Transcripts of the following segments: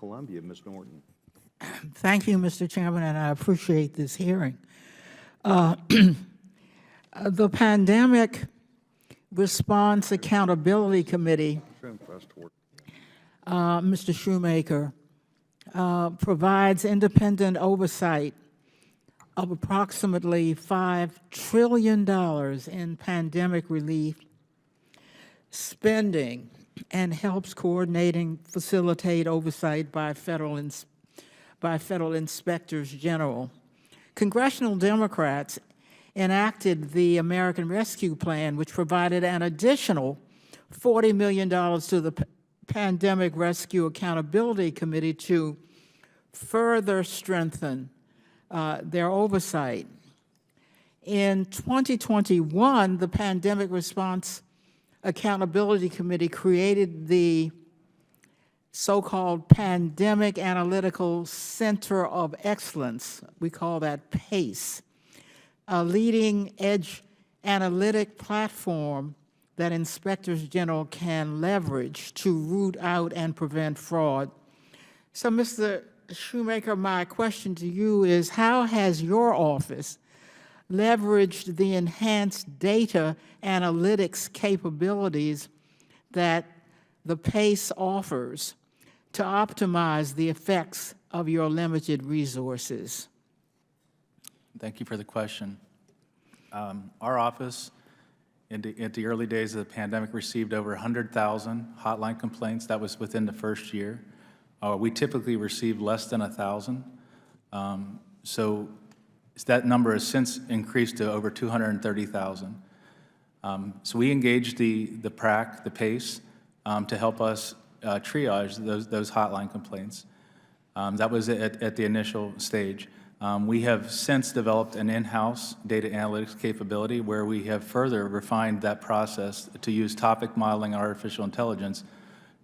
Columbia. Ms. Norton. Thank you, Mr. Chairman, and I appreciate this hearing. The Pandemic Response Accountability Committee, Mr. Shoemaker, provides independent oversight of approximately $5 trillion in pandemic relief spending and helps coordinating, facilitate oversight by federal inspectors general. Congressional Democrats enacted the American Rescue Plan, which provided an additional $40 million to the Pandemic Rescue Accountability Committee to further strengthen their oversight. In 2021, the Pandemic Response Accountability Committee created the so-called Pandemic Analytical Center of Excellence. We call that PACE, a leading-edge analytic platform that inspectors general can leverage to root out and prevent fraud. So, Mr. Shoemaker, my question to you is, how has your office leveraged the enhanced data analytics capabilities that the PACE offers to optimize the effects of your limited resources? Thank you for the question. Our office, at the early days of the pandemic, received over 100,000 hotline complaints. That was within the first year. We typically receive less than 1,000. So that number has since increased to over 230,000. So we engaged the PRAC, the PACE, to help us triage those hotline complaints. That was at the initial stage. We have since developed an in-house data analytics capability where we have further refined that process to use topic modeling and artificial intelligence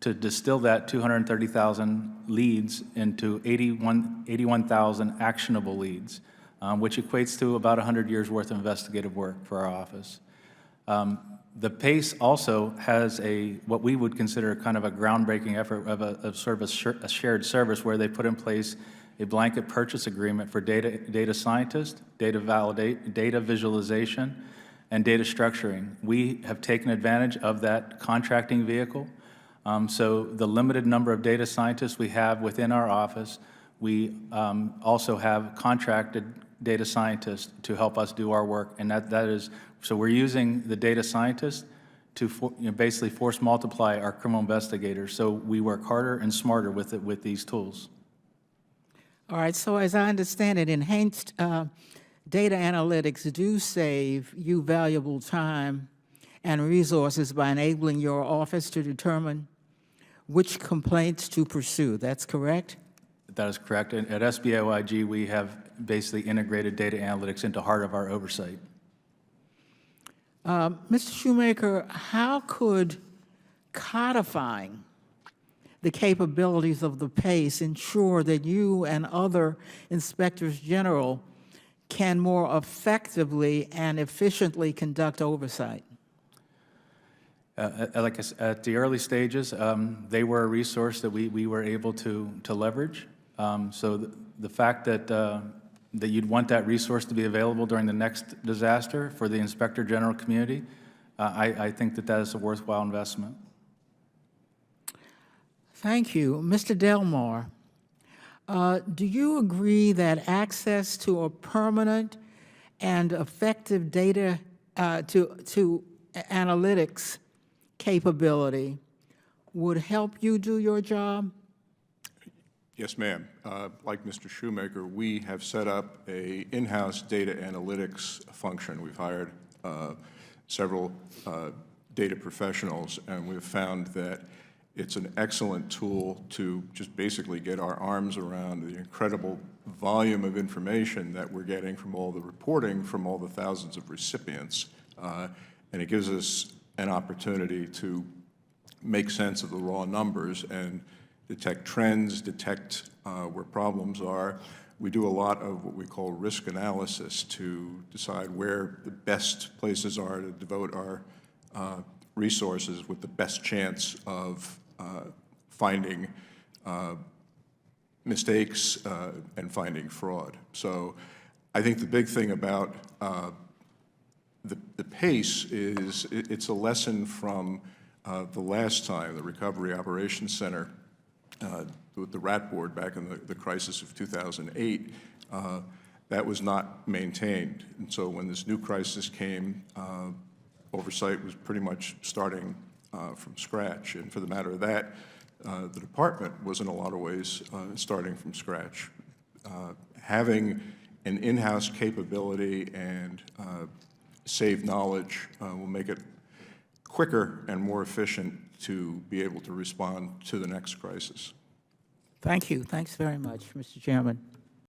to distill that 230,000 leads into 81,000 actionable leads, which equates to about 100 years' worth of investigative work for our office. The PACE also has what we would consider kind of a groundbreaking effort of a shared service where they put in place a blanket purchase agreement for data scientists, data visualization, and data structuring. We have taken advantage of that contracting vehicle. So the limited number of data scientists we have within our office, we also have contracted data scientists to help us do our work, and that is, so we're using the data scientists to basically force multiply our criminal investigators, so we work harder and smarter with these tools. All right, so as I understand it, enhanced data analytics do save you valuable time and resources by enabling your office to determine which complaints to pursue. That's correct? That is correct. At SBOIG, we have basically integrated data analytics into heart of our oversight. Mr. Shoemaker, how could codifying the capabilities of the PACE ensure that you and other inspectors general can more effectively and efficiently conduct oversight? Like I said, at the early stages, they were a resource that we were able to leverage. So the fact that you'd want that resource to be available during the next disaster for the Inspector General community, I think that is a worthwhile investment. Thank you. Mr. Delmar, do you agree that access to a permanent and effective data to analytics capability would help you do your job? Yes, ma'am. Like Mr. Shoemaker, we have set up an in-house data analytics function. We've hired several data professionals, and we've found that it's an excellent tool to just basically get our arms around the incredible volume of information that we're getting from all the reporting from all the thousands of recipients. And it gives us an opportunity to make sense of the raw numbers and detect trends, detect where problems are. We do a lot of what we call risk analysis to decide where the best places are to devote our resources with the best chance of finding mistakes and finding fraud. So I think the big thing about the pace is it's a lesson from the last time, the Recovery Operations Center with the rat board back in the crisis of 2008, that was not maintained. And so when this new crisis came, oversight was pretty much starting from scratch. And for the matter of that, the department was in a lot of ways starting from scratch. Having an in-house capability and save knowledge will make it quicker and more efficient to be able to respond to the next crisis. Thank you. Thanks very much, Mr. Chairman.